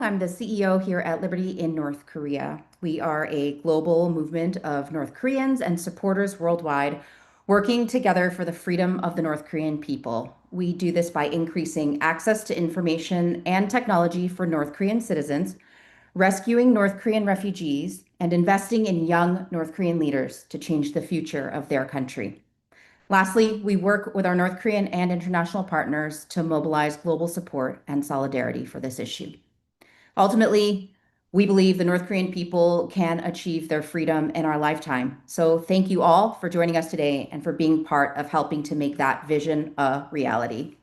I'm the CEO here at Liberty in North Korea. We are a global movement of North Koreans and supporters worldwide working together for the freedom of the North Korean people. We do this by increasing access to information and technology for North Korean citizens, rescuing North Korean refugees, and investing in young North Korean leaders to change the future of their country. Lastly, we work with our North Korean and international partners to mobilize global support and solidarity for this issue. Ultimately, we believe the North Korean people can achieve their freedom in our lifetime. So thank you all for joining us today and for being part of helping to make that vision a reality.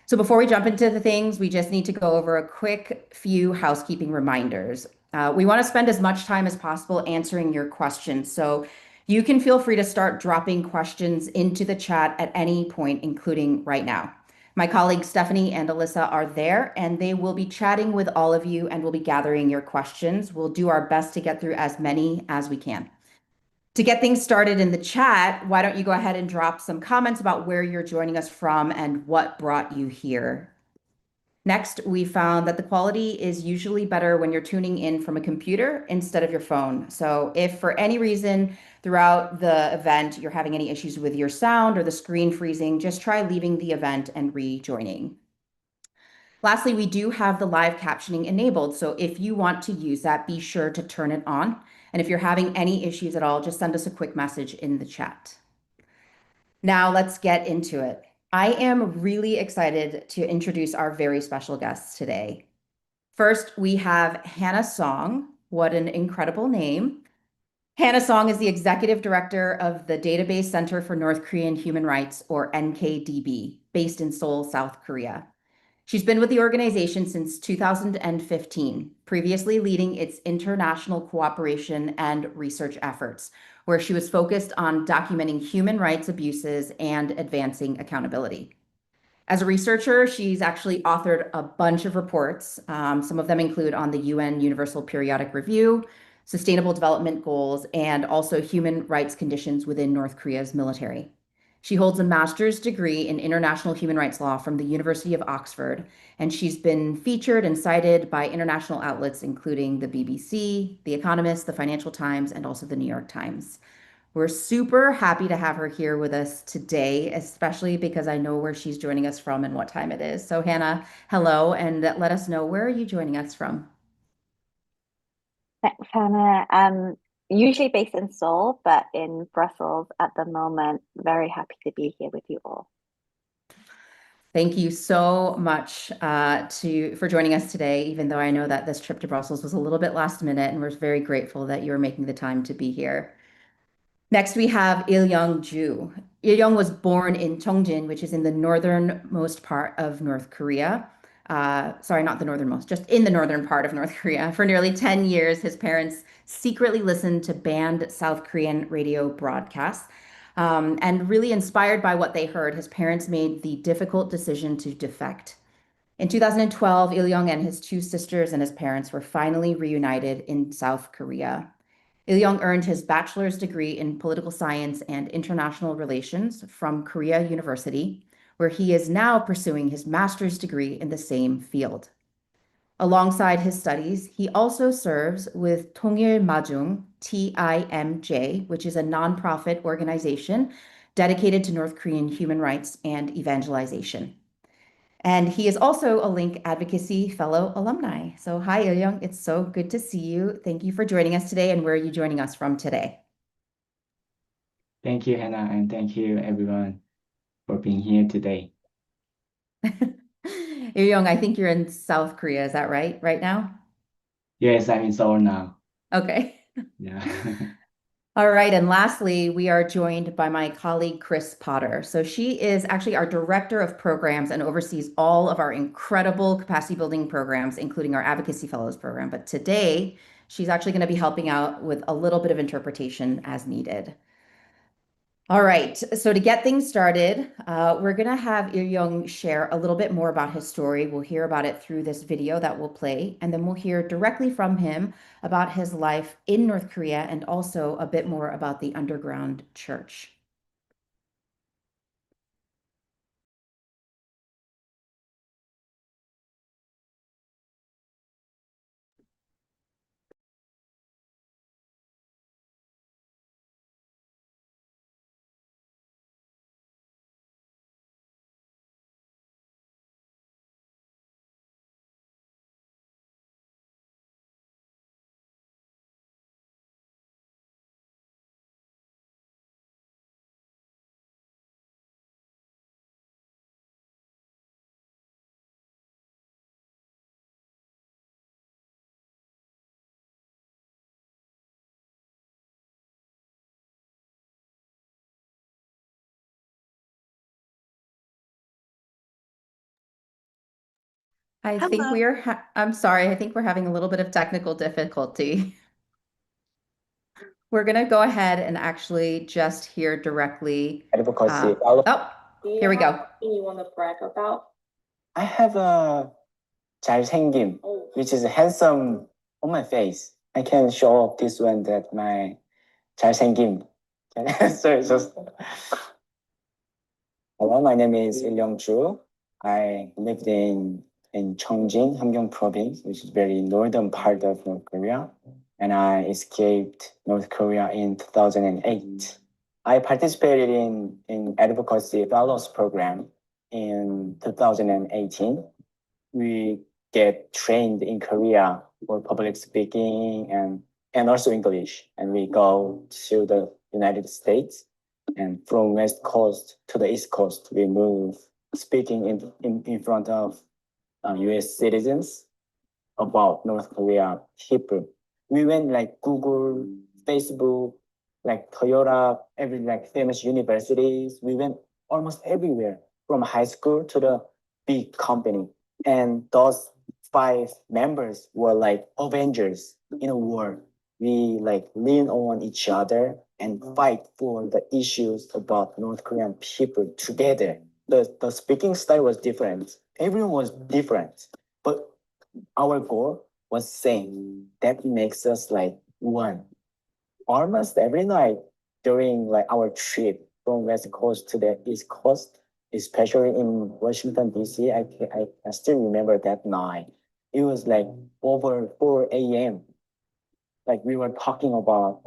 So before we jump into the things, we just need to go over a quick few housekeeping reminders. We want to spend as much time as possible answering your questions. So you can feel free to start dropping questions into the chat at any point, including right now. My colleagues Stephanie and Alyssa are there, and they will be chatting with all of you and will be gathering your questions. We'll do our best to get through as many as we can. To get things started in the chat, why don't you go ahead and drop some comments about where you're joining us from and what brought you here? Next, we found that the quality is usually better when you're tuning in from a computer instead of your phone. So if for any reason throughout the event you're having any issues with your sound or the screen freezing, just try leaving the event and rejoining. Lastly, we do have the live captioning enabled. So if you want to use that, be sure to turn it on. And if you're having any issues at all, just send us a quick message in the chat. Now let's get into it. I am really excited to introduce our very special guests today. First, we have Hanna Song. What an incredible name. Hanna Song is the executive director of the Database Center for North Korean Human Rights, or NKDB, based in Seoul, South Korea. She's been with the organization since 2015, previously leading its international cooperation and research efforts, where she was focused on documenting human rights abuses and advancing accountability. As a researcher, she's actually authored a bunch of reports. Some of them include on the UN Universal Periodic Review, Sustainable Development Goals, and also human rights conditions within North Korea's military. She holds a master's degree in international human rights law from the University of Oxford, and she's been featured and cited by international outlets including the BBC, The Economist, the Financial Times, and also the New York Times. We're super happy to have her here with us today, especially because I know where she's joining us from and what time it is. So Hannah, hello, and let us know, where are you joining us from? Thanks, Hannah. Usually based in Seoul, but in Brussels at the moment. Very happy to be here with you all. Thank you so much for joining us today, even though I know that this trip to Brussels was a little bit last minute, and we're very grateful that you're making the time to be here. Next, we have Il-Lyong Ju. Il-Lyong was born in Cheongjin, which is in the northernmost part of North Korea. Sorry, not the northernmost, just in the northern part of North Korea. For nearly 10 years, his parents secretly listened to banned South Korean radio broadcasts. And really inspired by what they heard, his parents made the difficult decision to defect. In 2012, Il-Lyong and his two sisters and his parents were finally reunited in South Korea. Il-Lyong earned his bachelor's degree in political science and international relations from Korea University, where he is now pursuing his master's degree in the same field. Alongside his studies, he also serves with Tongil Majung, TIMJ, which is a nonprofit organization dedicated to North Korean human rights and evangelization. And he is also a Link Advocacy Fellow alumni. So, hi, Il-Lyong. It's so good to see you. Thank you for joining us today. And where are you joining us from today? Thank you, Hannah, and thank you everyone for being here today. Il-Lyong, I think you're in South Korea. Is that right now? Yes, I'm in Seoul now. Okay. Yeah. All right. And lastly, we are joined by my colleague, Chris Potter. So she is actually our director of programs and oversees all of our incredible capacity building programs, including our Advocacy Fellows program. But today, she's actually going to be helping out with a little bit of interpretation as needed. All right, so to get things started, we're going to have Il-Lyong share a little bit more about his story. We'll hear about it through this video that we'll play, and then we'll hear directly from him about his life in North Korea and also a bit more about the underground church. I think Hello. I'm sorry, I think we're having a little bit of technical difficulty. We're gonna go ahead and actually just hear directly. Advocacy. Oh, here we go. You want to brag about? I have a 잘생김, which is handsome on my face. I can show off this one that my 잘생김. Sorry, just. Hello, my name is Il-Lyong. I lived in Cheongjin, Hamgyong province, which is very northern part of North Korea, and I escaped North Korea in 2008. I participated in Advocacy Fellows program in 2018. We get trained in Korea for public speaking and also English, and we go to the United States. And from West Coast to the East Coast, we move speaking in front of US citizens about North Korea people. We went like Google, Facebook, like Toyota, every like famous universities. We went almost everywhere from high school to the big company. And those 5 members were like Avengers in a war. We like lean on each other and fight for the issues about North Korean people together. The speaking style was different. Everyone was different, but our goal was same. That makes us like one. Almost every night during like our trip from West Coast to the East Coast, especially in Washington D.C., I still remember that night. It was like over 4 a.m. Like we were talking about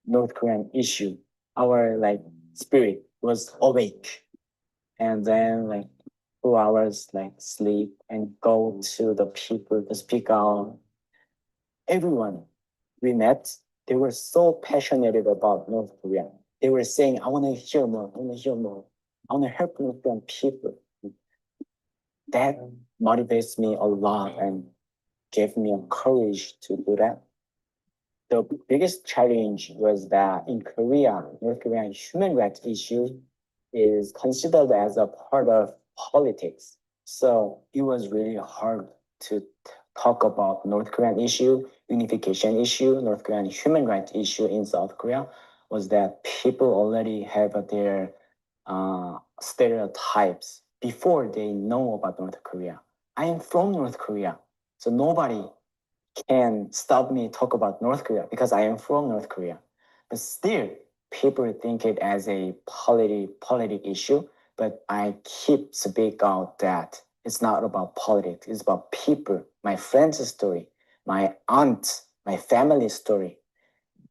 North Korean issue. Our like spirit was awake, and then like 2 hours like sleep and go to the people to speak out. Everyone we met, they were so passionate about North Korea. They were saying, I want to hear more, I want to hear more. I want to help North Korean people. That motivates me a lot and gave me a courage to do that. The biggest challenge was that in Korea, North Korean human rights issue is considered as a part of politics. So it was really hard to talk about North Korean issue, unification issue, North Korean human rights issue in South Korea, was that people already have their stereotypes before they know about North Korea. I am from North Korea, so nobody can stop me talk about North Korea because I am from North Korea. But still, people think it as a politic issue. But I keep speak out that it's not about politics. It's about people, my friend's story, my aunt, my family story.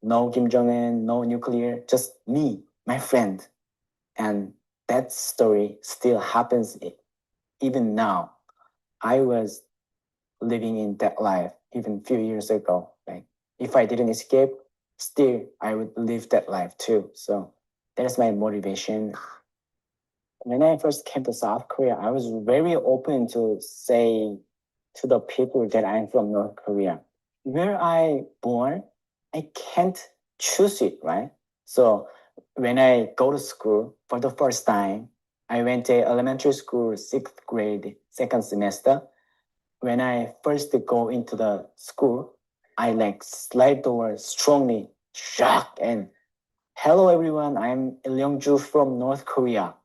No Kim Jong-un, no nuclear, just me, my friend. And that story still happens even now. I was living in that life even a few years ago. Like if I didn't escape, still I would live that life too. So that's my motivation. When I first came to South Korea, I was very open to say to the people that I'm from North Korea. Where I born, I can't choose it, right? So when I go to school for the first time, I went to elementary school, 6th grade, second semester. When I first go into the school, I like slide door strongly, shocked, and hello everyone, I'm Il-Lyong from North Korea.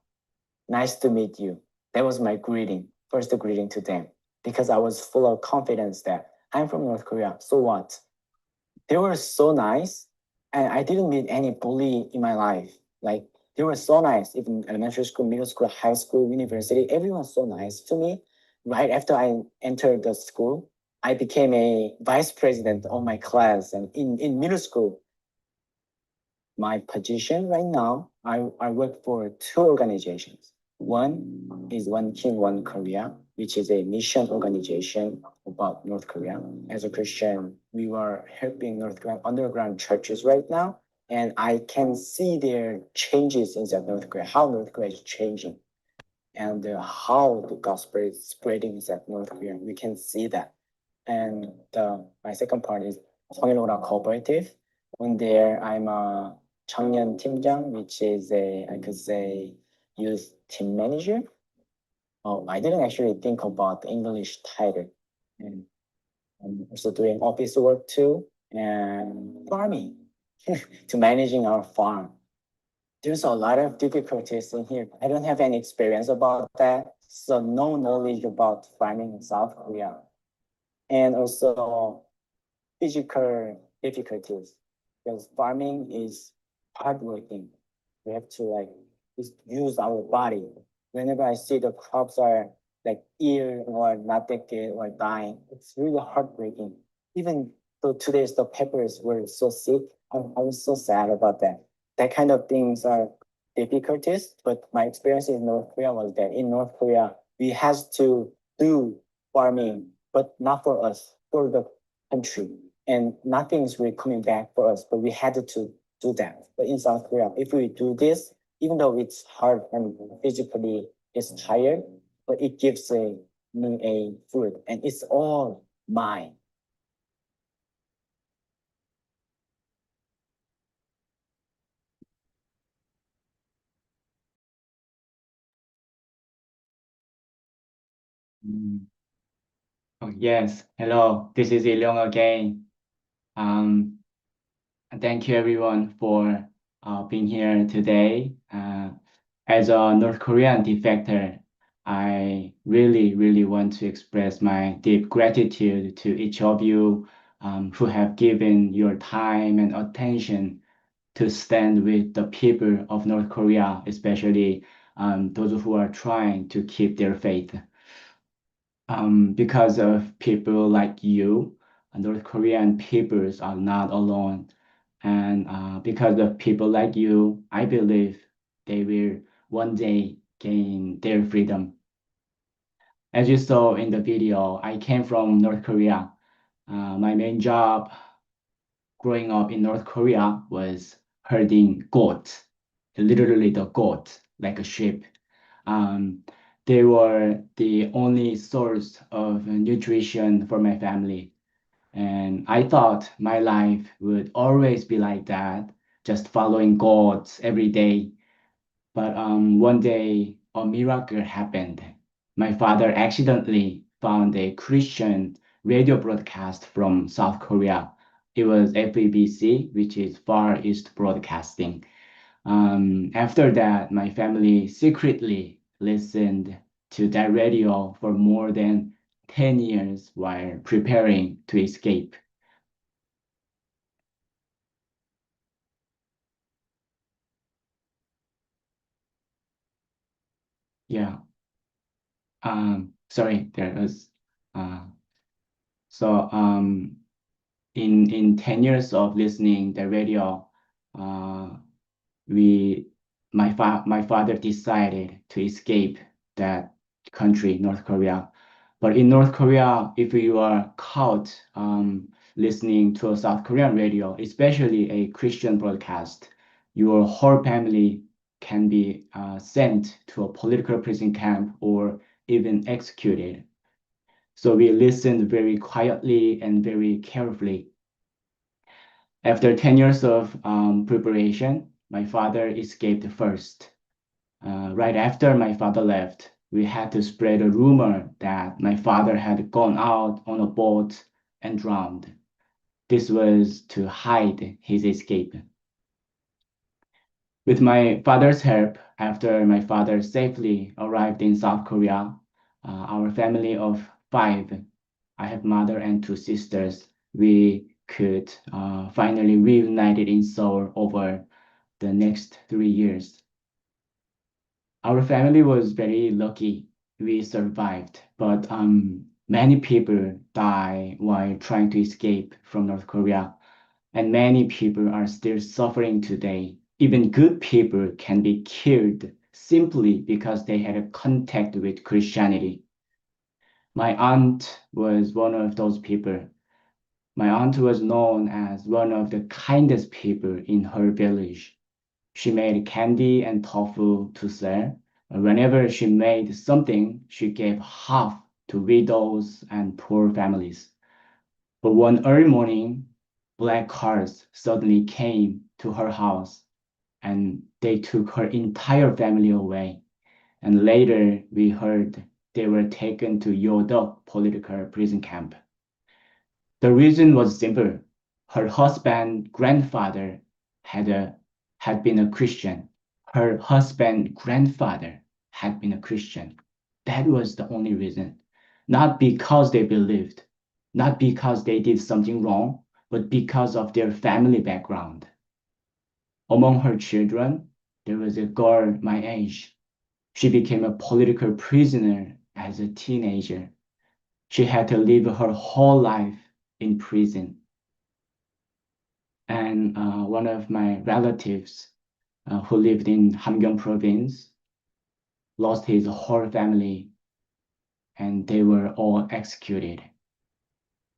Nice to meet you. That was my greeting, first greeting to them, because I was full of confidence that I'm from North Korea. So what? They were so nice, and I didn't meet any bully in my life. Like they were so nice, even elementary school, middle school, high school, university. Everyone's so nice to me. Right after I entered the school, I became a vice president of my class, and in middle school, my position right now, I work for 2 organizations. One is One King, One Korea, which is a mission organization about North Korea. As a Christian, we were helping North Korean underground churches right now, and I can see their changes in North Korea, how North Korea is changing, and how the gospel is spreading in North Korea. We can see that. And my second part is 성일오라 Cooperative. On there, I'm a 청년 팀장, which is I could say, youth team manager. I didn't actually think about the English title. And I'm also doing office work too, and farming, to managing our farm. There's a lot of difficulties in here. I don't have any experience about that, so no knowledge about farming in South Korea. And also physical difficulties, because farming is hardworking. We have to like just use our body. Whenever I see the crops are like ill or not that good or dying, it's really heartbreaking. Even though today's the peppers were so sick, I was so sad about that. That kind of things are difficulties. But my experience in North Korea was that in North Korea we has to do farming, but not for us, for the country, and nothing's really coming back for us, but we had to do that. But in South Korea, if we do this, even though it's hard and physically it's tired, but it gives me a food and it's all mine. Mm. Oh, yes. Hello, this is Il-Lyong again. Thank you everyone for being here today. As a North Korean defector, I really want to express my deep gratitude to each of you who have given your time and attention to stand with the people of North Korea, especially those who are trying to keep their faith. Because of people like you, North Korean peoples are not alone. And because of people like you, I believe they will one day gain their freedom. As you saw in the video, I came from North Korea. My main job growing up in North Korea was herding goats, literally the goat, like a sheep. Um, they were the only source of nutrition for my family. And I thought my life would always be like that, just following gods every day. But one day, a miracle happened. My father accidentally found a Christian radio broadcast from South Korea. It was FEBC, which is Far East Broadcasting. After that, my family secretly listened to that radio for more than 10 years while preparing to escape. Yeah. Sorry, there was so in 10 years of listening the radio, we my father decided to escape that country, North Korea. But in North Korea, if you are caught listening to a South Korean radio, especially a Christian broadcast, your whole family can be sent to a political prison camp or even executed. So we listened very quietly and very carefully. After 10 years of preparation, my father escaped first. Right after my father left, we had to spread a rumor that my father had gone out on a boat and drowned. This was to hide his escape. With my father's help, after my father safely arrived in South Korea, our family of 5, I have mother and 2 sisters, we could finally reunited in Seoul over the next 3 years. Our family was very lucky. We survived, but many people die while trying to escape from North Korea, and many people are still suffering today. Even good people can be killed simply because they had a contact with Christianity. My aunt was one of those people. My aunt was known as one of the kindest people in her village. She made candy and tofu to sell. Whenever she made something, she gave half to widows and poor families. But one early morning, black cars suddenly came to her house and they took her entire family away. And later we heard they were taken to Yodok political prison camp. The reason was simple. Her husband's grandfather had been a Christian. Her husband's grandfather had been a Christian. That was the only reason. Not because they believed, not because they did something wrong, but because of their family background. Among her children, there was a girl my age. She became a political prisoner as a teenager. She had to live her whole life in prison. And one of my relatives who lived in Hamgyong province lost his whole family, and they were all executed.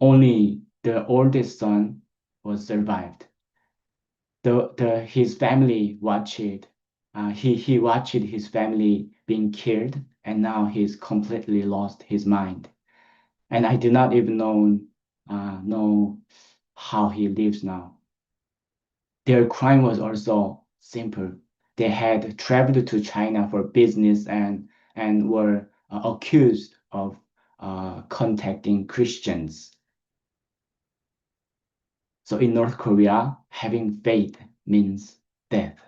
Only the oldest son was survived. His family watched it. He watched his family being killed, and now he's completely lost his mind. And I do not even know how he lives now. Their crime was also simple. They had traveled to China for business and were accused of contacting Christians. So in North Korea, having faith means death.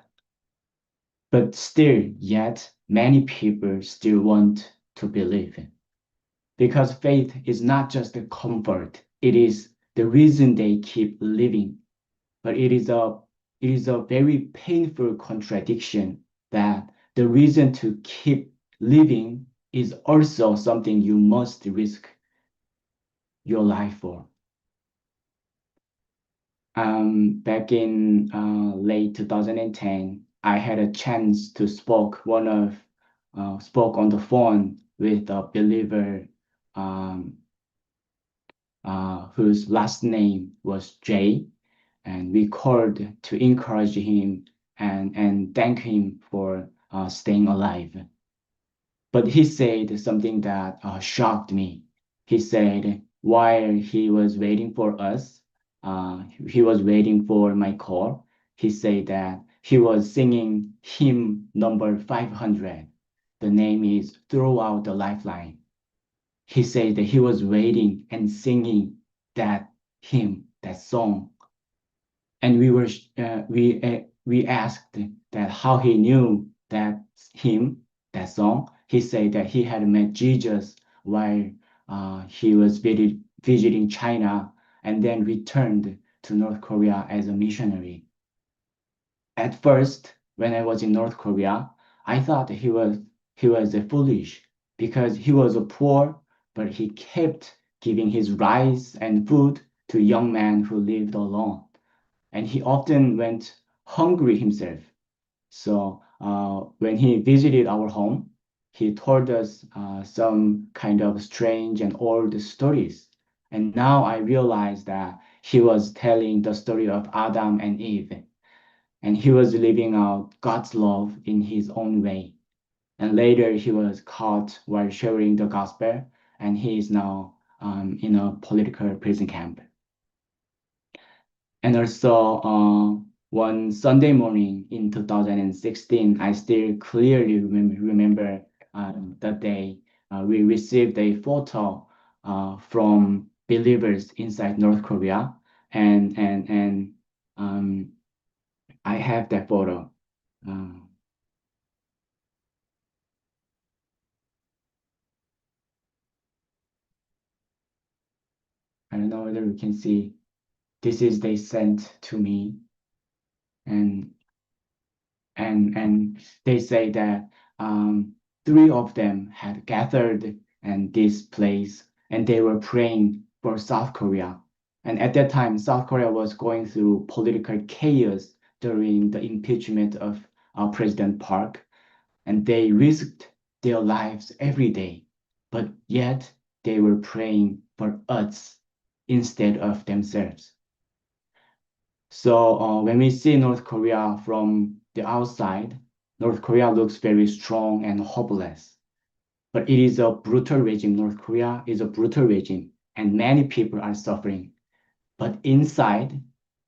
But still, yet, many people still want to believe. Because faith is not just a comfort, it is the reason they keep living. But it is a very painful contradiction that the reason to keep living is also something you must risk your life for. Back in late 2010, I had a chance to spoke on the phone with a believer whose last name was J, and we called to encourage him and thank him for staying alive. But he said something that shocked me. He said while he was waiting for us, he was waiting for my call. He said that he was singing hymn number 500. The name is Throw Out the Lifeline. He said that he was waiting and singing that hymn, that song. And we asked that how he knew that hymn, that song. He said that he had met Jesus while he was visiting China and then returned to North Korea as a missionary. At first, when I was in North Korea, I thought he was foolish because he was poor, but he kept giving his rice and food to young men who lived alone, and he often went hungry himself. So when he visited our home, he told us some kind of strange and old stories. And now I realize that he was telling the story of Adam and Eve, and he was living out God's love in his own way. And later he was caught while sharing the gospel, and he is now in a political prison camp. And also one Sunday morning in 2016, I still clearly remember the day we received a photo from believers inside North Korea, and I have that photo. I don't know whether you can see. This is they sent to me, and they say that three of them had gathered in this place, and they were praying for South Korea. And at that time, South Korea was going through political chaos during the impeachment of President Park, and they risked their lives every day, but yet they were praying for us instead of themselves. So when we see North Korea from the outside, North Korea looks very strong and hopeless. But it is a brutal regime. North Korea is a brutal regime, and many people are suffering. But inside,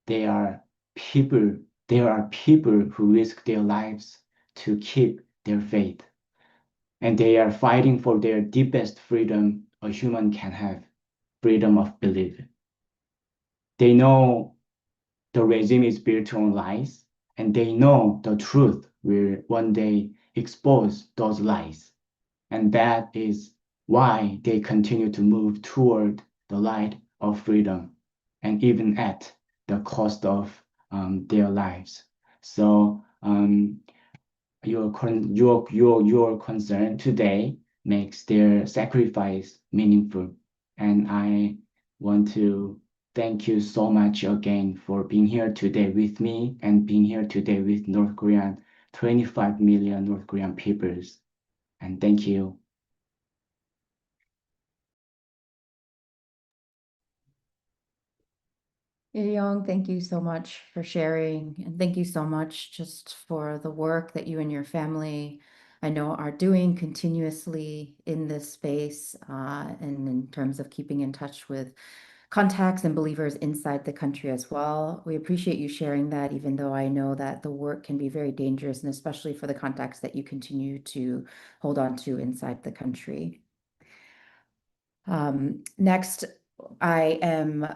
there are people who risk their lives to keep their faith. and they are fighting for their deepest freedom a human can have, freedom of belief. They know the regime is built on lies, and they know the truth will one day expose those lies. And that is why they continue to move toward the light of freedom, and even at the cost of their lives. So your concern today makes their sacrifice meaningful, and I want to thank you so much again for being here today with me and being here today with 25 million North Korean peoples. And thank you. Il-Lyong, thank you so much for sharing, and thank you so much just for the work that you and your family, I know, are doing continuously in this space, and in terms of keeping in touch with contacts and believers inside the country as well. We appreciate you sharing that, even though I know that the work can be very dangerous, and especially for the contacts that you continue to hold on to inside the country. Next, I am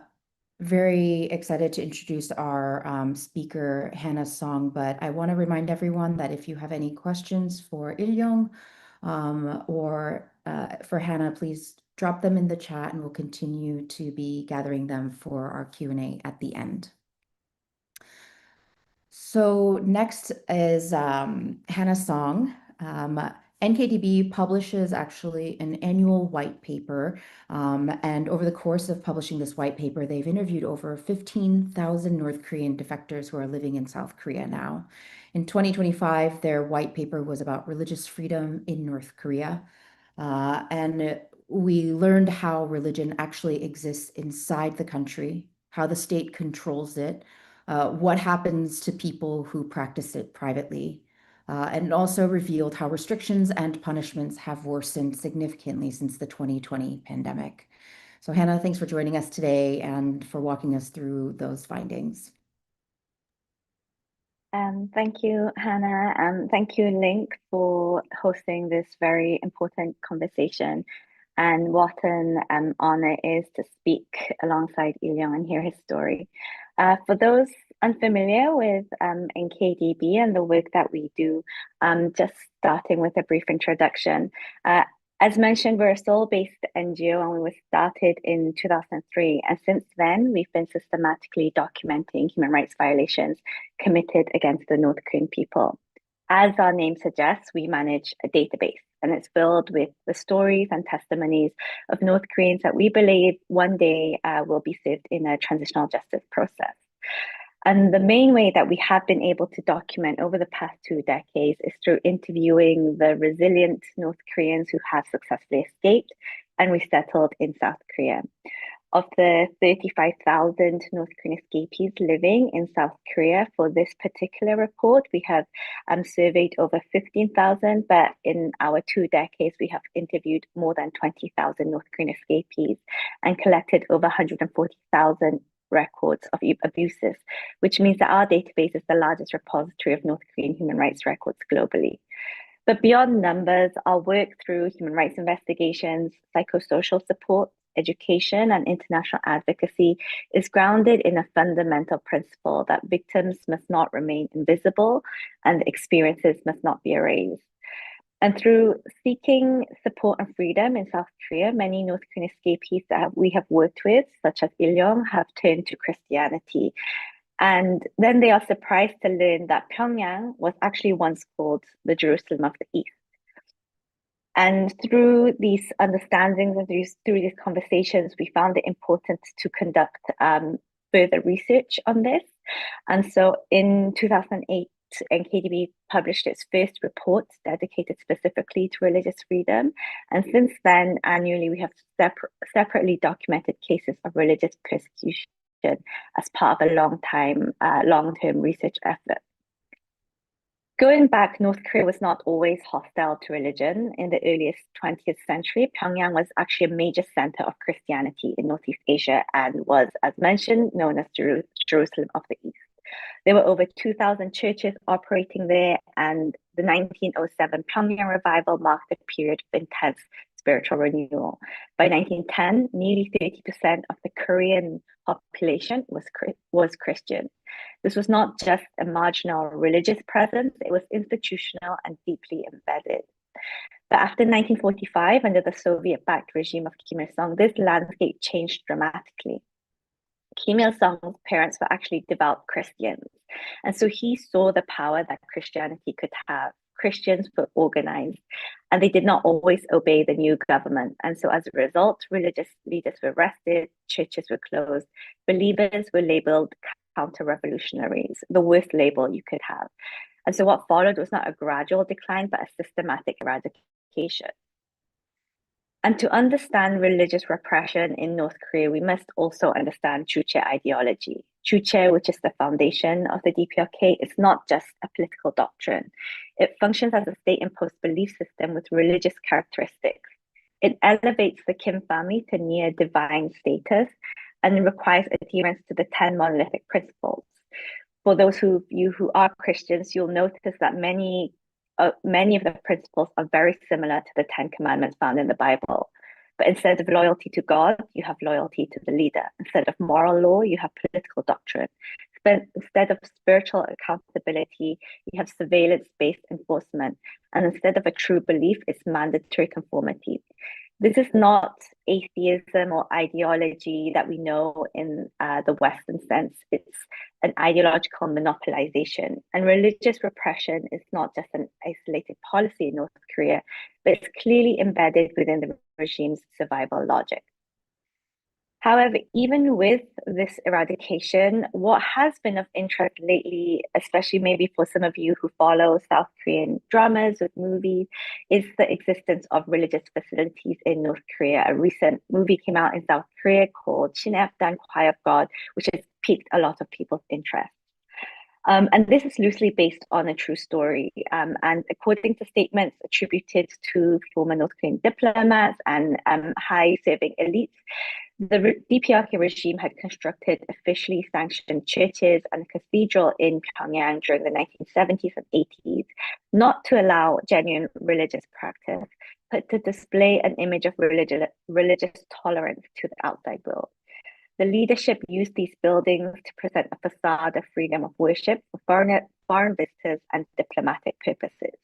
very excited to introduce our speaker, Hanna Song, but I want to remind everyone that if you have any questions for Il-Lyong or for Hanna, please drop them in the chat, and we'll continue to be gathering them for our Q&A at the end. So next is Hanna Song. NKDB publishes actually an annual white paper, and over the course of publishing this white paper, they've interviewed over 15,000 North Korean defectors who are living in South Korea now. In 2025, their white paper was about religious freedom in North Korea, and we learned how religion actually exists inside the country, how the state controls it, what happens to people who practice it privately, and also revealed how restrictions and punishments have worsened significantly since the 2020 pandemic. So Hanna, thanks for joining us today and for walking us through those findings. Thank you, Hannah, and thank you, Link, for hosting this very important conversation. And what an honor it is to speak alongside Il-Lyong and hear his story. For those unfamiliar with NKDB and the work that we do, just starting with a brief introduction. As mentioned, we're a Seoul-based NGO, and we were started in 2003. And since then, we've been systematically documenting human rights violations committed against the North Korean people. As our name suggests, we manage a database, and it's filled with the stories and testimonies of North Koreans that we believe one day will be served in a transitional justice process. And the main way that we have been able to document over the past 2 decades is through interviewing the resilient North Koreans who have successfully escaped and resettled in South Korea. Of the 35,000 North Korean escapees living in South Korea, for this particular report, we have surveyed over 15,000, but in our 2 decades, we have interviewed more than 20,000 North Korean escapees and collected over 140,000 records of abuses, which means that our database is the largest repository of North Korean human rights records globally. But beyond numbers, our work through human rights investigations, psychosocial support, education, and international advocacy is grounded in a fundamental principle that victims must not remain invisible and experiences must not be erased. And through seeking support and freedom in South Korea, many North Korean escapees that we have worked with, such as Il-Lyong, have turned to Christianity. And then they are surprised to learn that Pyongyang was actually once called the Jerusalem of the East. And through these understandings and through these conversations, we found it important to conduct further research on this. And so in 2008, NKDB published its first report dedicated specifically to religious freedom. And since then, annually, we have separately documented cases of religious persecution as part of a long-term research effort. Going back, North Korea was not always hostile to religion. In the earliest 20th century, Pyongyang was actually a major center of Christianity in Northeast Asia and was, as mentioned, known as Jerusalem of the East. There were over 2,000 churches operating there, and the 1907 Pyongyang revival marked a period of intense spiritual renewal. By 1910, nearly 30% of the Korean population was Christian. This was not just a marginal religious presence, it was institutional and deeply embedded. But after 1945, under the Soviet-backed regime of Kim Il-sung, this landscape changed dramatically. Kim Il-sung's parents were actually devout Christians, and so he saw the power that Christianity could have. Christians were organized, and they did not always obey the new government. And so as a result, religious leaders were arrested, churches were closed, believers were labeled counter-revolutionaries, the worst label you could have. And so what followed was not a gradual decline, but a systematic eradication. And to understand religious repression in North Korea, we must also understand Juche ideology. Juche, which is the foundation of the DPRK, is not just a political doctrine. It functions as a state-imposed belief system with religious characteristics. It elevates the Kim family to near divine status and requires adherence to the 10 monolithic principles. For those of you who are Christians, you'll notice that many of the principles are very similar to the 10 commandments found in the Bible. But instead of loyalty to God, you have loyalty to the leader. Instead of moral law, you have political doctrine. Instead of spiritual accountability, you have surveillance-based enforcement. And instead of a true belief, it's mandatory conformity. This is not atheism or ideology that we know in the Western sense. It's an ideological monopolization. And religious repression is not just an isolated policy in North Korea, but it's clearly embedded within the regime's survival logic. However, even with this eradication, what has been of interest lately, especially maybe for some of you who follow South Korean dramas or movies, is the existence of religious facilities in North Korea. A recent movie came out in South Korea called Shinepdan Choir of God, which has piqued a lot of people's interest. And this is loosely based on a true story. And according to statements attributed to former North Korean diplomats and high-serving elites, the DPRK regime had constructed officially sanctioned churches and a cathedral in Pyongyang during the 1970s and 80s, not to allow genuine religious practice, but to display an image of religious tolerance to the outside world. The leadership used these buildings to present a facade of freedom of worship for foreign visitors and diplomatic purposes.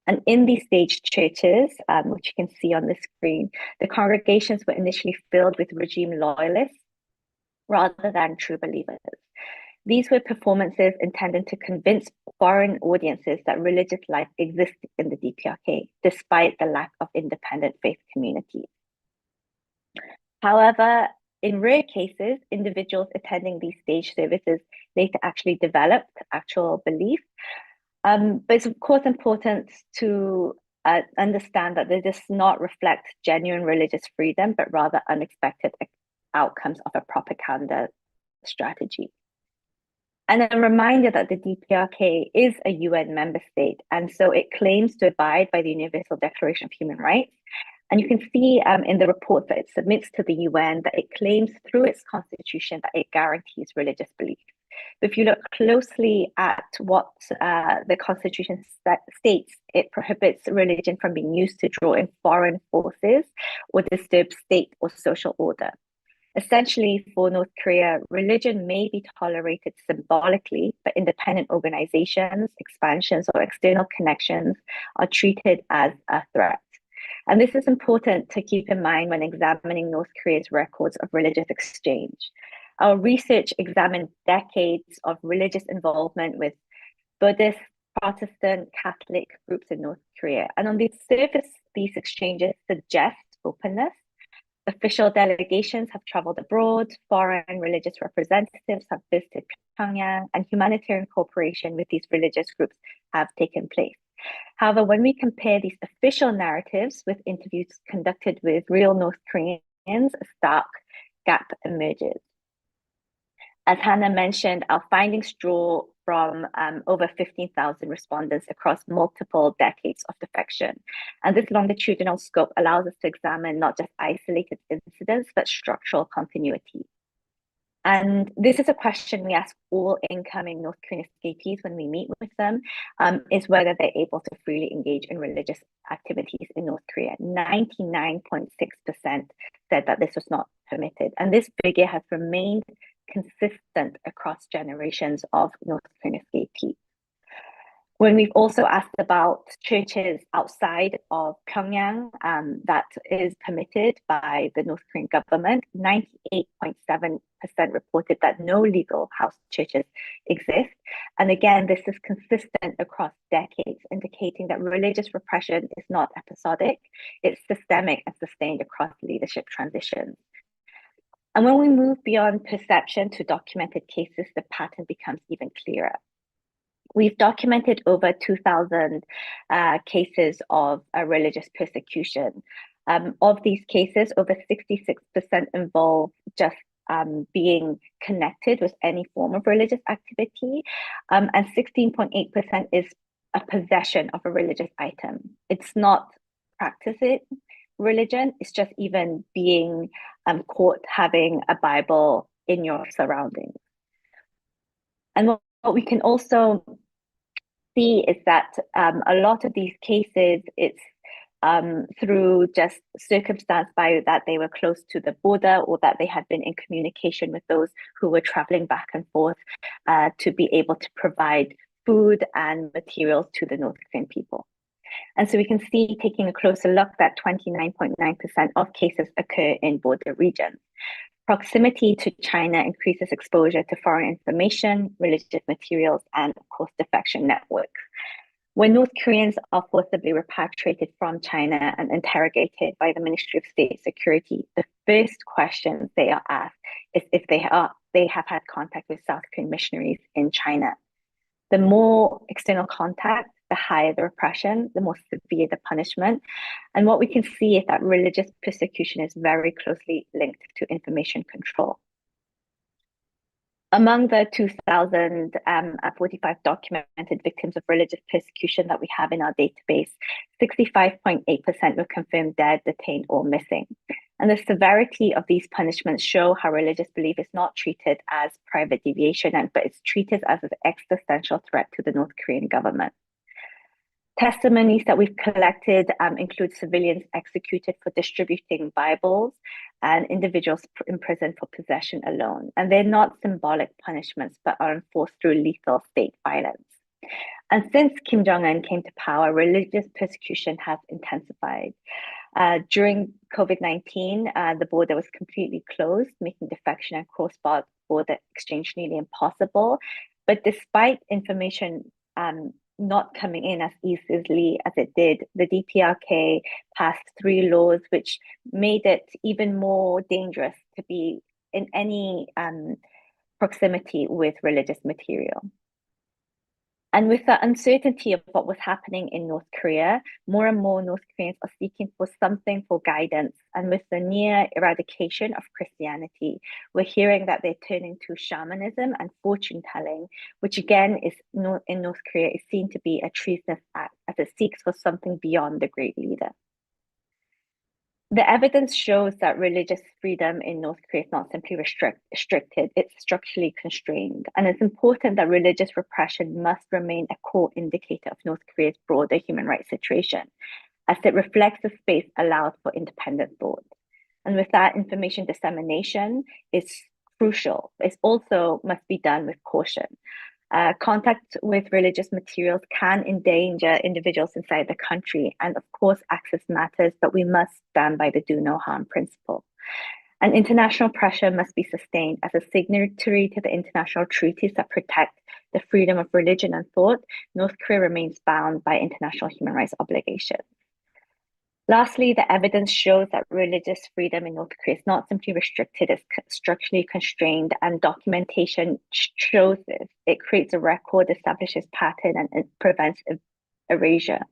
And in these staged churches, which you can see on the screen, the congregations were initially filled with regime loyalists rather than true believers. These were performances intended to convince foreign audiences that religious life existed in the DPRK, despite the lack of independent faith communities. However, in rare cases, individuals attending these stage services later actually developed actual belief. But it's of course important to understand that this does not reflect genuine religious freedom, but rather unexpected outcomes of a propaganda strategy. And a reminder that the DPRK is a UN member state, and so it claims to abide by the Universal Declaration of Human Rights. And you can see in the report that it submits to the UN that it claims through its constitution that it guarantees religious belief. But if you look closely at what the constitution states, it prohibits religion from being used to draw in foreign forces or disturb state or social order. Essentially, for North Korea, religion may be tolerated symbolically, but independent organizations, expansions, or external connections are treated as a threat. And this is important to keep in mind when examining North Korea's records of religious exchange. Our research examined decades of religious involvement with Buddhist, Protestant, Catholic groups in North Korea. And on the surface, these exchanges suggest openness. Official delegations have traveled abroad, foreign religious representatives have visited Pyongyang, and humanitarian cooperation with these religious groups have taken place. However, when we compare these official narratives with interviews conducted with real North Koreans, a stark gap emerges. As Hanna mentioned, our findings draw from over 15,000 respondents across multiple decades of defection. And this longitudinal scope allows us to examine not just isolated incidents, but structural continuity. And this is a question we ask all incoming North Korean escapees when we meet with them, is whether they're able to freely engage in religious activities in North Korea. 99.6% said that this was not permitted. And this figure has remained consistent across generations of North Korean escapees. When we've also asked about churches outside of Pyongyang that is permitted by the North Korean government, 98.7% reported that no legal house churches exist. And again, this is consistent across decades, indicating that religious repression is not episodic, it's systemic and sustained across leadership transitions. And when we move beyond perception to documented cases, the pattern becomes even clearer. We've documented over 2,000 cases of religious persecution. Of these cases, over 66% involve just being connected with any form of religious activity, and 16.8% is a possession of a religious item. It's not practicing religion, it's just even being caught having a Bible in your surroundings. And what we can also see is that a lot of these cases, it's through just circumstance by that they were close to the border or that they had been in communication with those who were traveling back and forth to be able to provide food and materials to the North Korean people. And so we can see, taking a closer look, that 29.9% of cases occur in border regions. Proximity to China increases exposure to foreign information, religious materials, and of course, defection networks. When North Koreans are forcibly repatriated from China and interrogated by the Ministry of State Security, the first question they are asked is if they have had contact with South Korean missionaries in China. The more external contact, the higher the repression, the more severe the punishment. And what we can see is that religious persecution is very closely linked to information control. Among the 2,045 documented victims of religious persecution that we have in our database, 65.8% were confirmed dead, detained, or missing. And the severity of these punishments show how religious belief is not treated as private deviation, but it's treated as an existential threat to the North Korean government. Testimonies that we've collected include civilians executed for distributing Bibles and individuals imprisoned for possession alone. And they're not symbolic punishments, but are enforced through lethal state violence. And since Kim Jong-un came to power, religious persecution has intensified. During COVID-19, the border was completely closed, making defection and cross-border exchange nearly impossible. But despite information not coming in as easily as it did, the DPRK passed 3 laws which made it even more dangerous to be in any proximity with religious material. And with the uncertainty of what was happening in North Korea, more and more North Koreans are seeking for something for guidance. And with the near eradication of Christianity, we're hearing that they're turning to shamanism and fortune telling, which again is in North Korea is seen to be a treasonous act as it seeks for something beyond the great leader. The evidence shows that religious freedom in North Korea is not simply restricted, it's structurally constrained. And it's important that religious repression must remain a core indicator of North Korea's broader human rights situation, as it reflects the space allowed for independent thought. And with that, information dissemination is crucial. It also must be done with caution. Contact with religious materials can endanger individuals inside the country. And of course, access matters, but we must stand by the do no harm principle. And international pressure must be sustained. As a signatory to the international treaties that protect the freedom of religion and thought, North Korea remains bound by international human rights obligations. Lastly, the evidence shows that religious freedom in North Korea is not simply restricted, it's structurally constrained, and documentation shows this. It creates a record, establishes pattern, and it prevents erasure.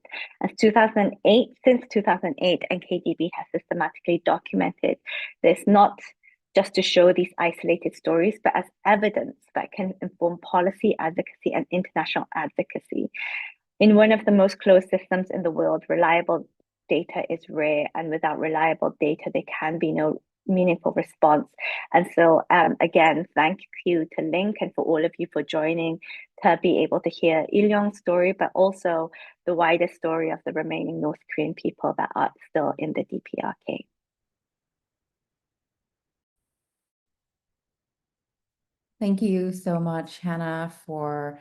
Since 2008, NKDB has systematically documented this, not just to show these isolated stories, but as evidence that can inform policy, advocacy, and international advocacy. In one of the most closed systems in the world, reliable data is rare, and without reliable data, there can be no meaningful response. And so again, thank you to Link and for all of you for joining to be able to hear Il-Lyong's story, but also the wider story of the remaining North Korean people that are still in the DPRK. Thank you so much, Hannah, for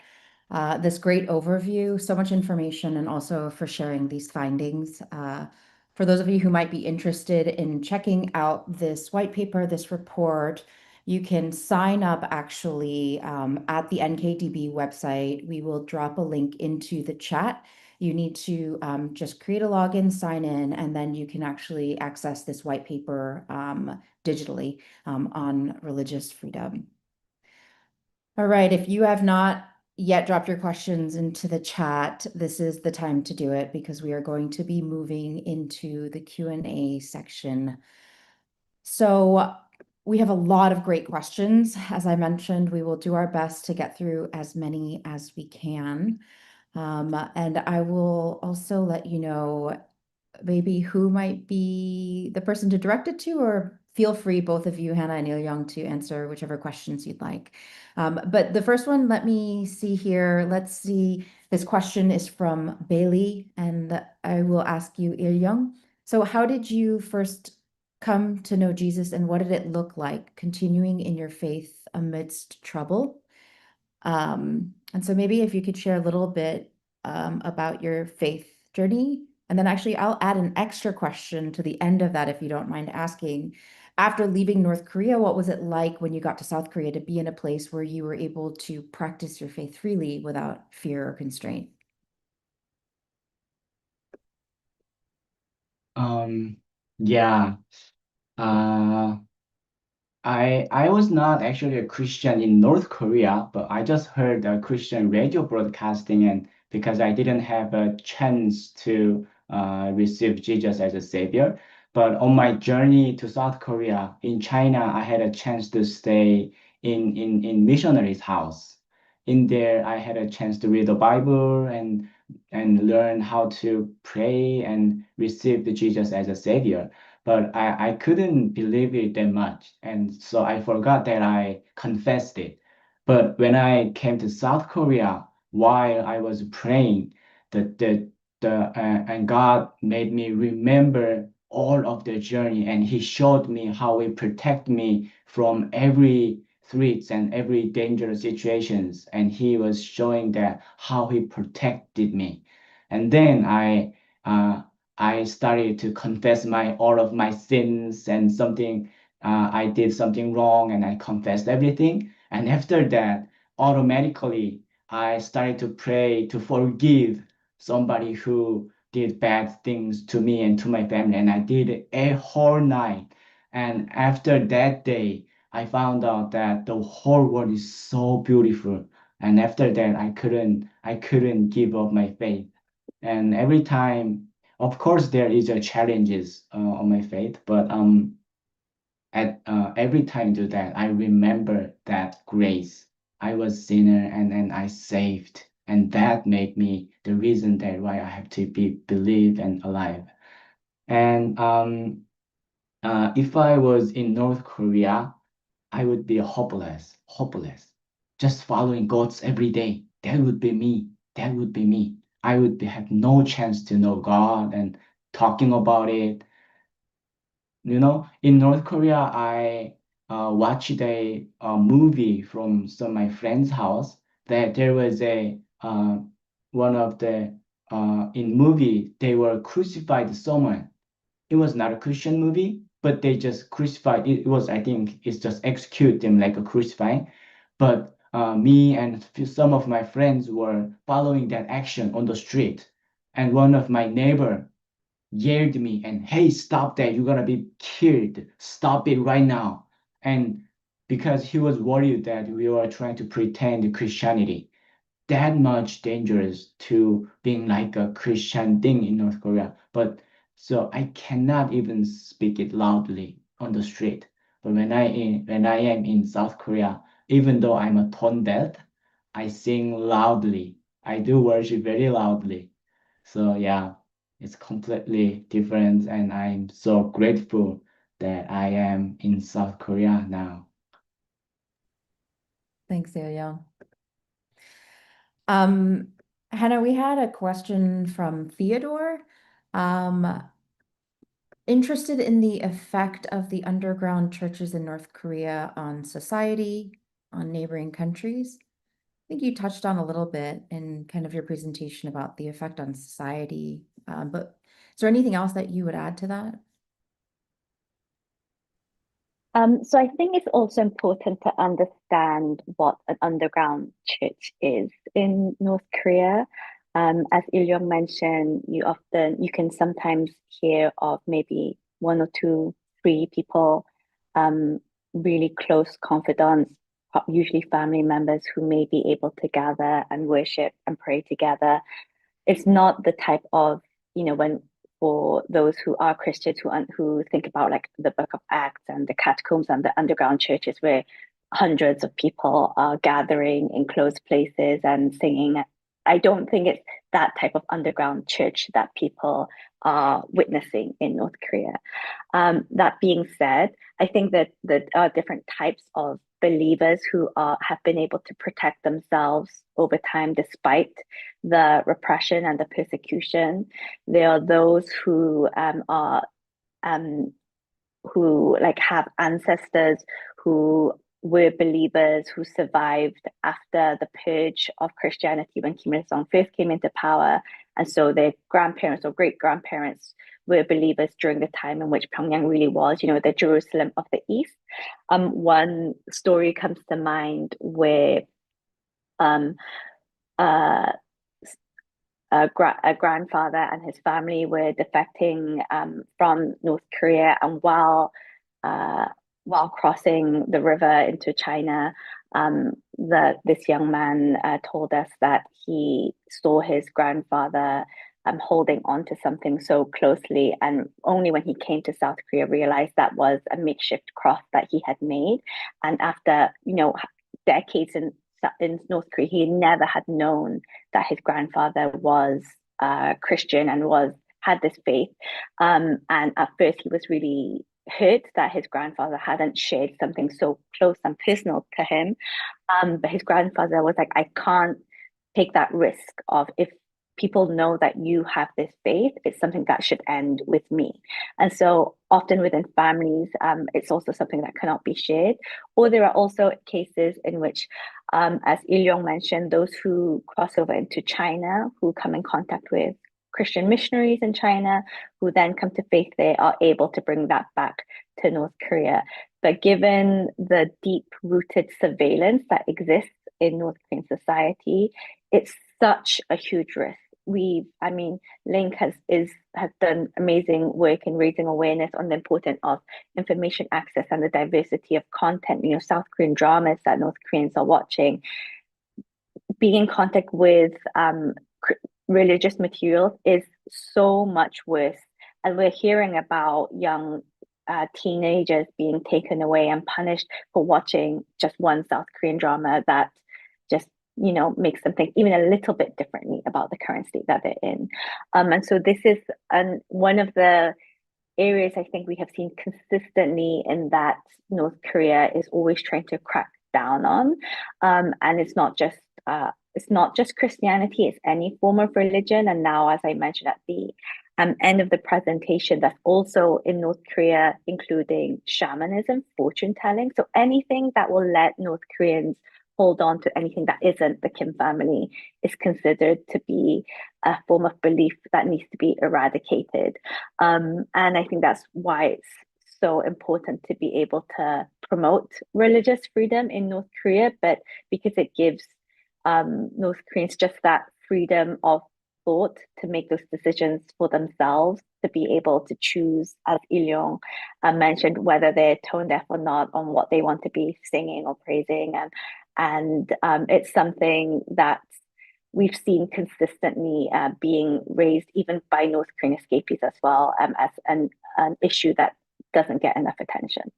this great overview, so much information, and also for sharing these findings. For those of you who might be interested in checking out this white paper, this report, you can sign up actually at the NKDB website. We will drop a link into the chat. You need to just create a login, sign in, and then you can actually access this white paper digitally on religious freedom. All right, if you have not yet dropped your questions into the chat, this is the time to do it because we are going to be moving into the Q&A section. So we have a lot of great questions. As I mentioned, we will do our best to get through as many as we can. And I will also let you know maybe who might be the person to direct it to, or feel free, both of you, Hannah and Il-Lyong, to answer whichever questions you'd like. But the first one, let me see here. Let's see. This question is from Bailey, and I will ask you, Il-Lyong. So how did you first come to know Jesus, and what did it look like continuing in your faith amidst trouble? And so maybe if you could share a little bit about your faith journey. And then actually, I'll add an extra question to the end of that, if you don't mind asking. After leaving North Korea, what was it like when you got to South Korea to be in a place where you were able to practice your faith freely without fear or constraint? Yeah. I was not actually a Christian in North Korea, but I just heard a Christian radio broadcasting, and because I didn't have a chance to receive Jesus as a savior. But on my journey to South Korea, in China, I had a chance to stay in missionaries' house. In there, I had a chance to read the Bible and learn how to pray and receive the Jesus as a savior, but I couldn't believe it that much. And so I forgot that I confessed it. But when I came to South Korea, while I was praying, and God made me remember all of the journey, and He showed me how He protect me from every threats and every dangerous situations. And He was showing that how He protected me. And then I started to confess all of my sins and something I did something wrong, and I confessed everything. And after that, automatically I started to pray to forgive somebody who did bad things to me and to my family, and I did it a whole night. And after that day, I found out that the whole world is so beautiful. And after that, I couldn't give up my faith. And every time, of course, there is a challenges on my faith, but at every time do that, I remember that grace. I was sinner, and I saved, and that made me the reason that why I have to be believe and alive. And if I was in North Korea, I would be hopeless, just following God's every day. That would be me. That would be me. I would have no chance to know God and talking about it. In North Korea, I watched a movie from some of my friend's house that there was one of the in movie they were crucified someone. It was not a Christian movie, but they just crucified. It was, I think, it's just execute them like a crucifying. But me and some of my friends were following that action on the street, and one of my neighbor yelled me and, "Hey, stop that! You're gonna be killed! Stop it right now!" And because he was worried that we were trying to pretend Christianity, that much dangerous to being like a Christian thing in North Korea. But so I cannot even speak it loudly on the street. But when I am in South Korea, even though I'm a tone deaf, I sing loudly. I do worship very loudly. So yeah, it's completely different, and I'm so grateful that I am in South Korea now. Thanks, Il-Lyong. Hannah, we had a question from Theodore. Interested in the effect of the underground churches in North Korea on society, on neighboring countries. I think you touched on a little bit in kind of your presentation about the effect on society, but is there anything else that you would add to that? So I think it's also important to understand what an underground church is in North Korea. As Il-Lyong mentioned, you can sometimes hear of maybe one or two, three people, really close confidants, usually family members who may be able to gather and worship and pray together. It's not the type of, when for those who are Christians who think about like the Book of Acts and the catacombs and the underground churches where hundreds of people are gathering in closed places and singing. I don't think it's that type of underground church that people are witnessing in North Korea. That being said, I think that there are different types of believers who have been able to protect themselves over time despite the repression and the persecution. There are those who like have ancestors who were believers who survived after the purge of Christianity when Kim Il-sung first came into power. And so their grandparents or great-grandparents were believers during the time in which Pyongyang really was, the Jerusalem of the East. One story comes to mind where a grandfather and his family were defecting from North Korea, and while crossing the river into China, this young man told us that he saw his grandfather holding on to something so closely, and only when he came to South Korea realized that was a makeshift cross that he had made. And after decades in North Korea, he never had known that his grandfather was Christian and had this faith. And at first, he was really hurt that his grandfather hadn't shared something so close and personal to him. But his grandfather was like, I can't take that risk of, if people know that you have this faith, it's something that should end with me. And so often within families, it's also something that cannot be shared. Or there are also cases in which, as Il-Lyong mentioned, those who cross over into China, who come in contact with Christian missionaries in China, who then come to faith there, are able to bring that back to North Korea. But given the deep-rooted surveillance that exists in North Korean society, it's such a huge risk. Link has done amazing work in raising awareness on the importance of information access and the diversity of content. South Korean dramas that North Koreans are watching, being in contact with religious materials is so much worse. And we're hearing about young teenagers being taken away and punished for watching just one South Korean drama that just makes them think even a little bit differently about the current state that they're in. And so this is one of the areas I think we have seen consistently in that North Korea is always trying to crack down on. And it's not just Christianity, it's any form of religion. And now, as I mentioned at the end of the presentation, that's also in North Korea, including shamanism, fortune telling. So anything that will let North Koreans hold on to anything that isn't the Kim family is considered to be a form of belief that needs to be eradicated. And I think that's why it's so important to be able to promote religious freedom in North Korea, but because it gives North Koreans just that freedom of thought to make those decisions for themselves, to be able to choose, as Il-Lyong mentioned, whether they're tone deaf or not on what they want to be singing or praising. And it's something that we've seen consistently being raised even by North Korean escapees as well, as an issue that doesn't get enough attention.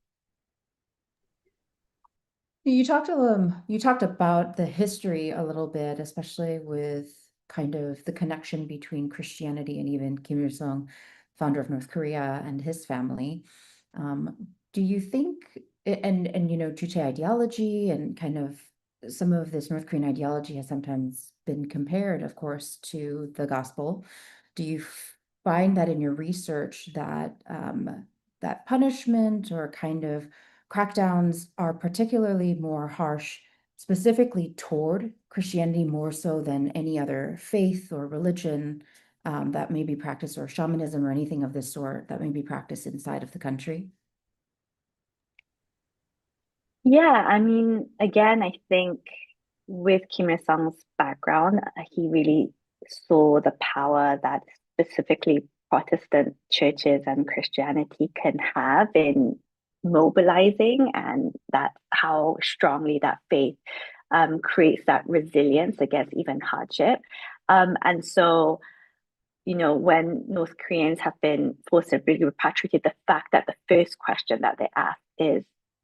You talked about the history a little bit, especially with kind of the connection between Christianity and even Kim Il-sung, founder of North Korea, and his family. Do you think, and you know, Juche ideology and kind of some of this North Korean ideology has sometimes been compared, of course, to the gospel. Do you find that in your research that that punishment or kind of crackdowns are particularly more harsh, specifically toward Christianity more so than any other faith or religion that may be practiced, or shamanism or anything of this sort that may be practiced inside of the country? Yeah, I mean, again, I think with Kim Il Sung's background, he really saw the power that specifically Protestant churches and Christianity can have in mobilizing, and that how strongly that faith creates that resilience against even hardship. And so, you know, when North Koreans have been forcibly repatriated, the fact that the first question that they ask is,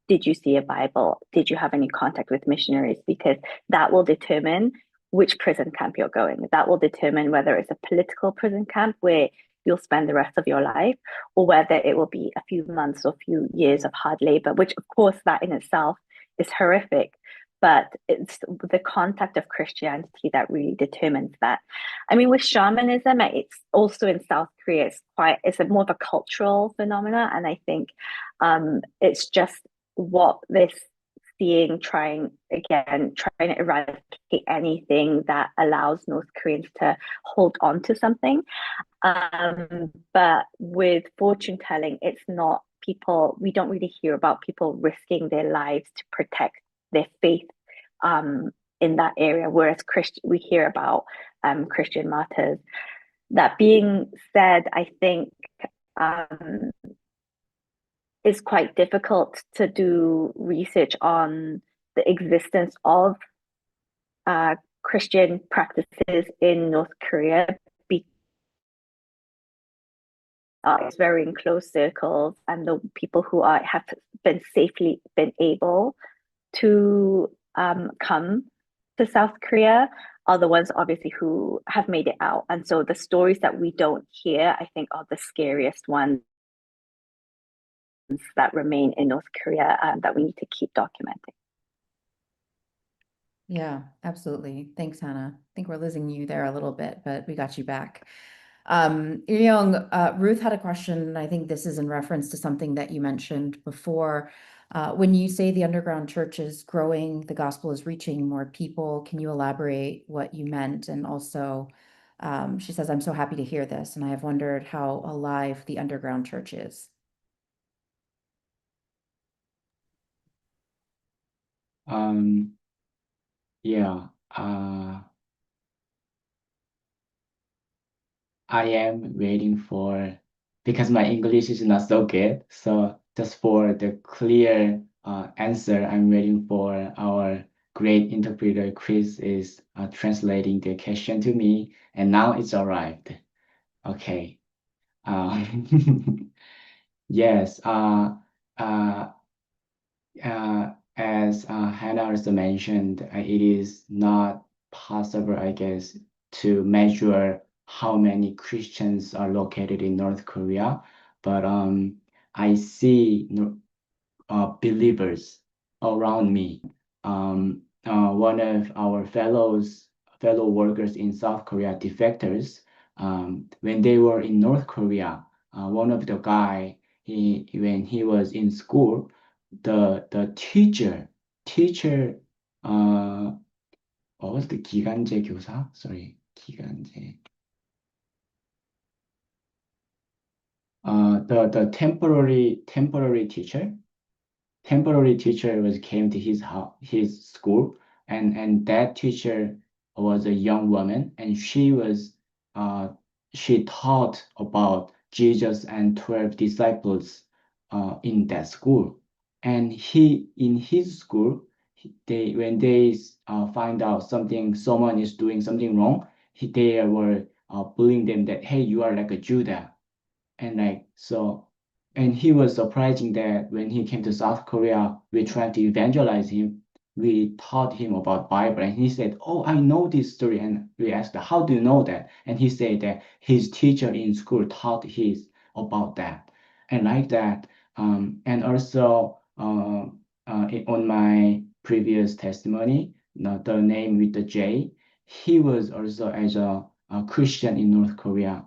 did you see a Bible? Did you have any contact with missionaries? Because that will determine which prison camp you're going. That will determine whether it's a political prison camp where you'll spend the rest of your life, or whether it will be a few months or a few years of hard labor, which of course that in itself is horrific. But it's the contact of Christianity that really determines that. I mean, with shamanism, it's also in South Korea. It's a more of a cultural phenomena, and I think it's just what this trying to eradicate anything that allows North Koreans to hold on to something. But with fortune telling, it's not people. We don't really hear about people risking their lives to protect their faith in that area, whereas we hear about Christian martyrs. That being said, I think it's quite difficult to do research on the existence of Christian practices in North Korea. It's very in close circles, and the people who have been able to come to South Korea are the ones obviously who have made it out. And so the stories that we don't hear, I think, are the scariest ones that remain in North Korea that we need to keep documenting. Yeah, absolutely. Thanks, Hannah. I think we're losing you there a little bit, but we got you back. Il-Lyong, Ruth had a question, and I think this is in reference to something that you mentioned before. When you say the underground church is growing, the gospel is reaching more people, can you elaborate what you meant? And also, she says, I'm so happy to hear this, and I have wondered how alive the underground church is. Yeah, I am waiting for, because my English is not so good, so just for the clear answer, I'm waiting for our great interpreter Chris is translating the question to me, and now it's arrived. Okay. Yes. As Hannah also mentioned, it is not possible, I guess, to measure how many Christians are located in North Korea, but I see believers around me. One of our fellow workers in South Korea, defectors, when they were in North Korea, one of the guy, when he was in school, the teacher what was the 기간제 교사? Sorry, 기간제. The temporary teacher came to his school, and that teacher was a young woman, and she taught about Jesus and 12 disciples in that school. And in his school, when they find out someone is doing something wrong, they were bullying them that, hey, you are like a Judah. And he was surprising that when he came to South Korea, we tried to evangelize him. We taught him about Bible, and he said, "Oh, I know this story." And we asked, "How do you know that?" And he said that his teacher in school taught his about that. And like that, And also on my previous testimony, the name with the J, he was also as a Christian in North Korea.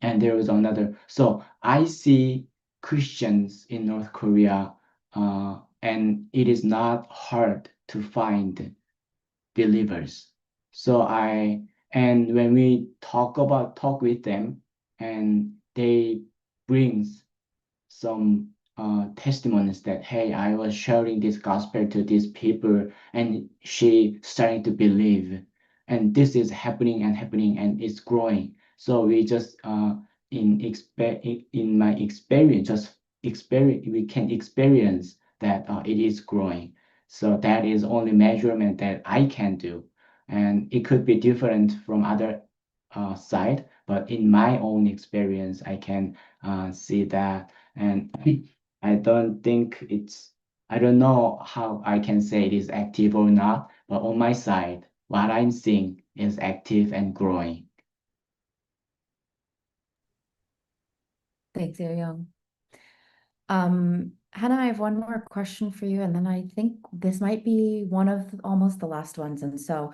And there was another. So I see Christians in North Korea, and it is not hard to find believers. And when we talk with them, and they brings some testimonies that, hey, I was sharing this gospel to these people and she starting to believe, and this is happening and it's growing. So we just in my experience, we can experience that it is growing. So that is only measurement that I can do, and it could be different from other side, but in my own experience, I can see that. And I don't know how I can say it is active or not, but on my side, what I'm seeing is active and growing. Thanks, Il-Lyong. Hannah, I have one more question for you, and then I think this might be one of almost the last ones. And so,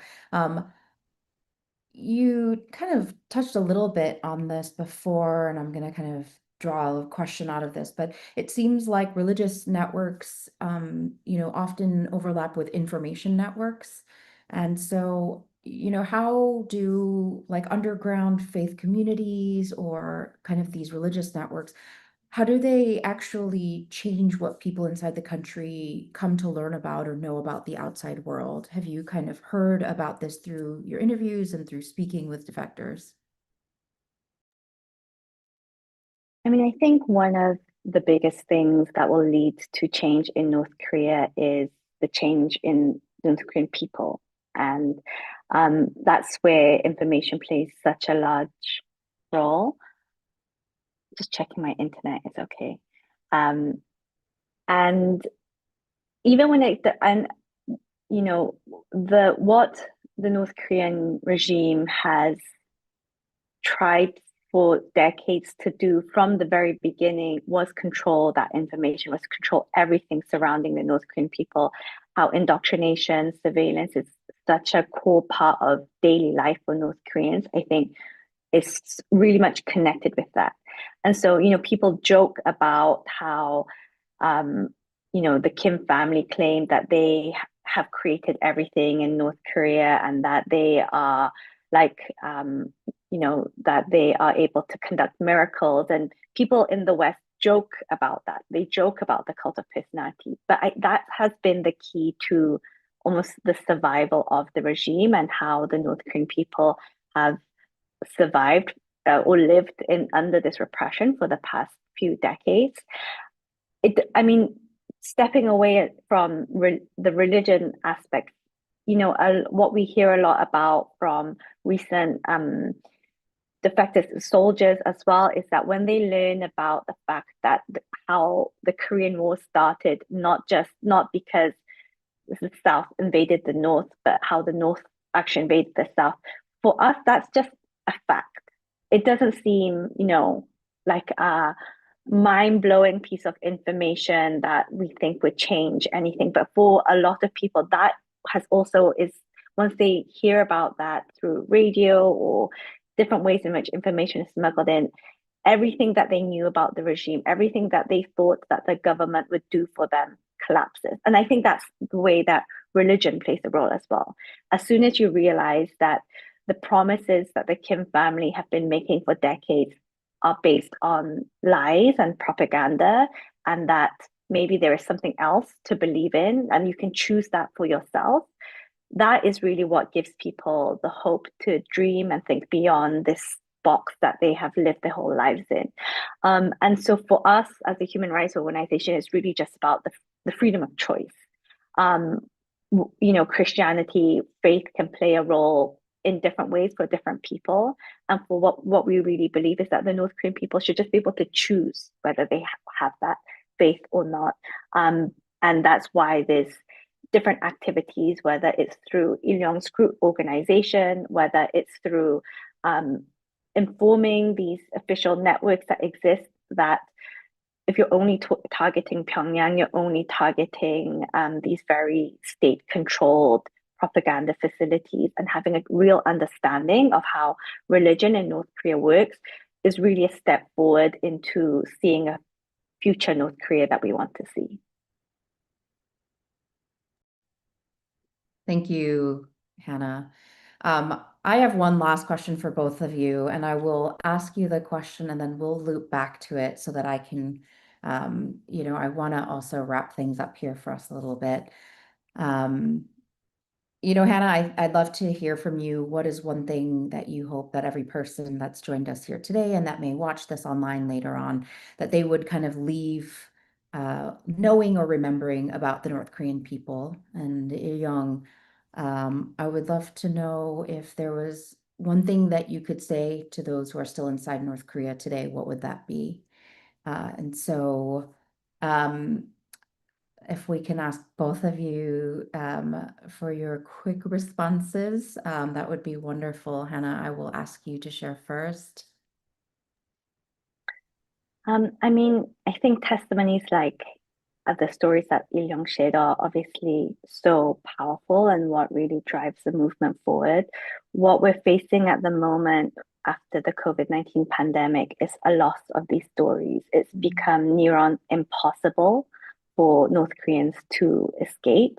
you kind of touched a little bit on this before, and I'm going to kind of draw a question out of this, but it seems like religious networks, often overlap with information networks. And so, how do like underground faith communities or kind of these religious networks, how do they actually change what people inside the country come to learn about or know about the outside world? Have you kind of heard about this through your interviews and through speaking with defectors? I mean, I think one of the biggest things that will lead to change in North Korea is the change in North Korean people. And that's where information plays such a large role. Just checking my internet is okay. And even when what the North Korean regime has tried for decades to do from the very beginning was control that information, was control everything surrounding the North Korean people, how indoctrination, surveillance is such a core part of daily life for North Koreans. I think it's really much connected with that. And so, people joke about how, the Kim family claim that they have created everything in North Korea and that they are like, that they are able to conduct miracles. And people in the West joke about that. They joke about the cult of personality. But that has been the key to almost the survival of the regime and how the North Korean people have survived or lived under this repression for the past few decades. Stepping away from the religion aspect, what we hear a lot about from recent defectors soldiers as well is that when they learn about the fact that how the Korean War started, not because the South invaded the North, but how the North actually invaded the South. For us, that's just a fact. It doesn't seem, like a mind-blowing piece of information that we think would change anything. But for a lot of people, that is once they hear about that through radio or different ways in which information is smuggled in, everything that they knew about the regime, everything that they thought that the government would do for them collapses. And I think that's the way that religion plays a role as well. As soon as you realize that the promises that the Kim family have been making for decades are based on lies and propaganda, and that maybe there is something else to believe in, and you can choose that for yourself, that is really what gives people the hope to dream and think beyond this box that they have lived their whole lives in. And so for us as a human rights organization, it's really just about the freedom of choice. Christianity, faith can play a role in different ways for different people. And for what we really believe is that the North Korean people should just be able to choose whether they have that faith or not. And that's why there's different activities, whether it's through Il-Lyong's group organization, whether it's through informing these official networks that exist, that if you're only targeting Pyongyang, you're only targeting these very state-controlled propaganda facilities, and having a real understanding of how religion in North Korea works is really a step forward into seeing a future North Korea that we want to see. Thank you, Hannah. I have one last question for both of you, and I will ask you the question and then we'll loop back to it so that I can, I want to also wrap things up here for us a little bit. Hannah, I'd love to hear from you. What is one thing that you hope that every person that's joined us here today and that may watch this online later on, that they would kind of leave knowing or remembering about the North Korean people? And Il-Lyong, I would love to know if there was one thing that you could say to those who are still inside North Korea today, what would that be? And so if we can ask both of you for your quick responses, that would be wonderful. Hannah, I will ask you to share first. I think testimonies like the stories that Il-Lyong shared are obviously so powerful and what really drives the movement forward. What we're facing at the moment after the COVID-19 pandemic is a loss of these stories. It's become near on impossible for North Koreans to escape.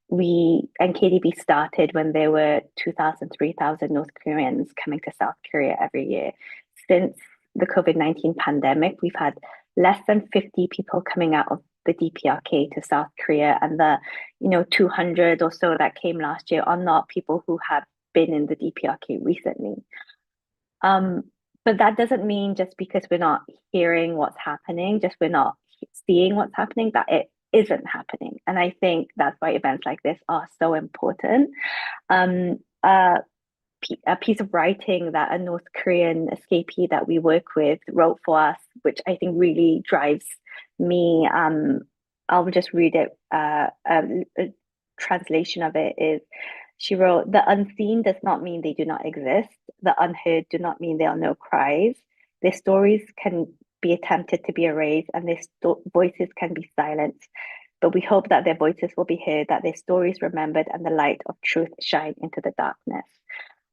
NKDB started when there were 2,000, 3,000 North Koreans coming to South Korea every year. Since the COVID-19 pandemic, we've had less than 50 people coming out of the DPRK to South Korea, and the 200 or so that came last year are not people who have been in the DPRK recently. But that doesn't mean just because we're not hearing what's happening, just we're not seeing what's happening, that it isn't happening. And I think that's why events like this are so important. A piece of writing that a North Korean escapee that we work with wrote for us, which I think really drives me. I'll just read it. A translation of it is, she wrote, "The unseen does not mean they do not exist. The unheard do not mean there are no cries. Their stories can be attempted to be erased, and their voices can be silenced. But we hope that their voices will be heard, that their stories remembered, and the light of truth shine into the darkness."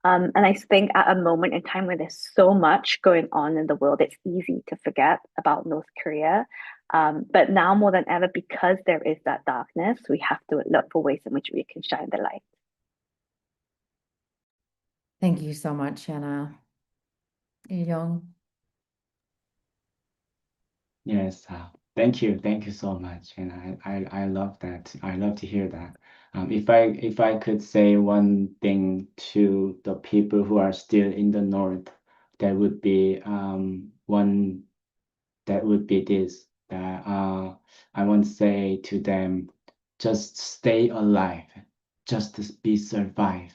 And I think at a moment in time where there's so much going on in the world, it's easy to forget about North Korea. But now more than ever, because there is that darkness, we have to look for ways in which we can shine the light. Thank you so much, Hannah. Il-Lyong. Yes, thank you so much, and I love that. I love to hear that. If I could say one thing to the people who are still in the north, that would be this, that I want to say to them, just stay alive, just be survive.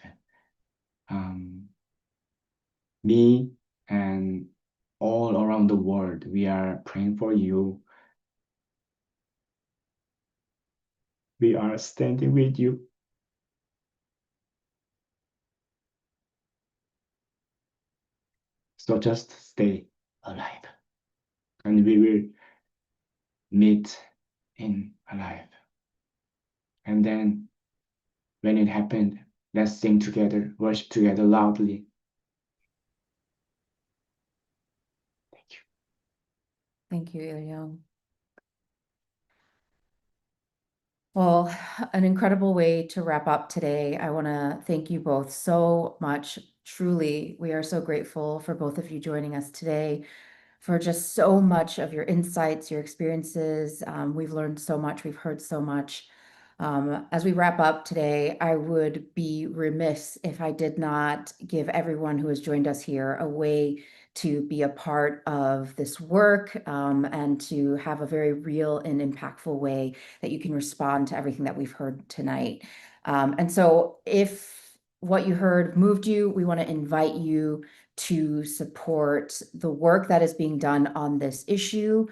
Me and all around the world, we are praying for you. We are standing with you. So just stay alive, and we will meet in alive. And then when it happened, let's sing together, worship together loudly. Thank you. Thank you, Il-Lyong. Well, an incredible way to wrap up today. I want to thank you both so much. Truly, we are so grateful for both of you joining us today, for just so much of your insights, your experiences. We've learned so much, we've heard so much. As we wrap up today, I would be remiss if I did not give everyone who has joined us here a way to be a part of this work, and to have a very real and impactful way that you can respond to everything that we've heard tonight. And so if what you heard moved you, we want to invite you to support the work that is being done on this issue.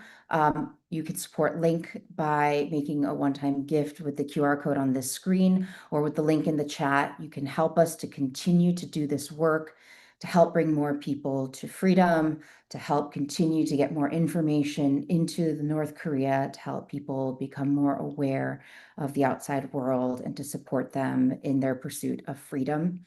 You could support Link by making a one-time gift with the QR code on this screen or with the link in the chat. You can help us to continue to do this work, to help bring more people to freedom, to help continue to get more information into the North Korea, to help people become more aware of the outside world and to support them in their pursuit of freedom.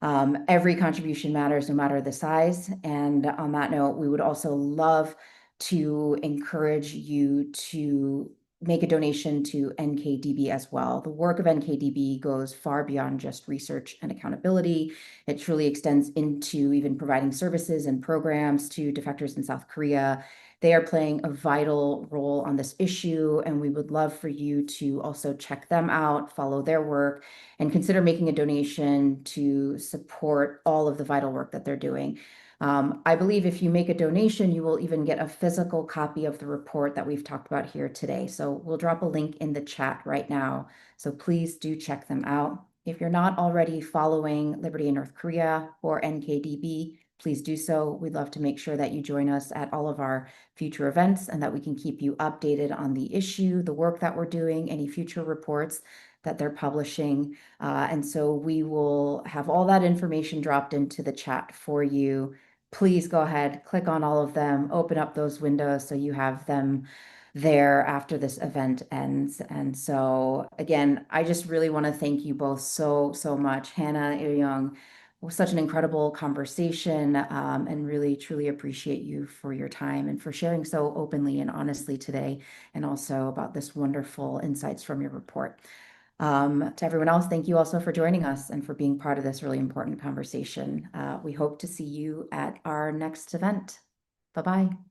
Every contribution matters, no matter the size. And on that note, we would also love to encourage you to make a donation to NKDB as well. The work of NKDB goes far beyond just research and accountability. It truly extends into even providing services and programs to defectors in South Korea. They are playing a vital role on this issue, and we would love for you to also check them out, follow their work, and consider making a donation to support all of the vital work that they're doing. I believe if you make a donation, you will even get a physical copy of the report that we've talked about here today. So we'll drop a link in the chat right now. So please do check them out. If you're not already following Liberty in North Korea or NKDB, please do so. We'd love to make sure that you join us at all of our future events and that we can keep you updated on the issue, the work that we're doing, any future reports that they're publishing. And so we will have all that information dropped into the chat for you. Please go ahead, click on all of them, open up those windows so you have them there after this event ends. And so again, I just really want to thank you both so much. Hanna, Il-Lyong, was such an incredible conversation, and really truly appreciate you for your time and for sharing so openly and honestly today, and also about this wonderful insights from your report. To everyone else, thank you also for joining us and for being part of this really important conversation. We hope to see you at our next event. Bye-bye.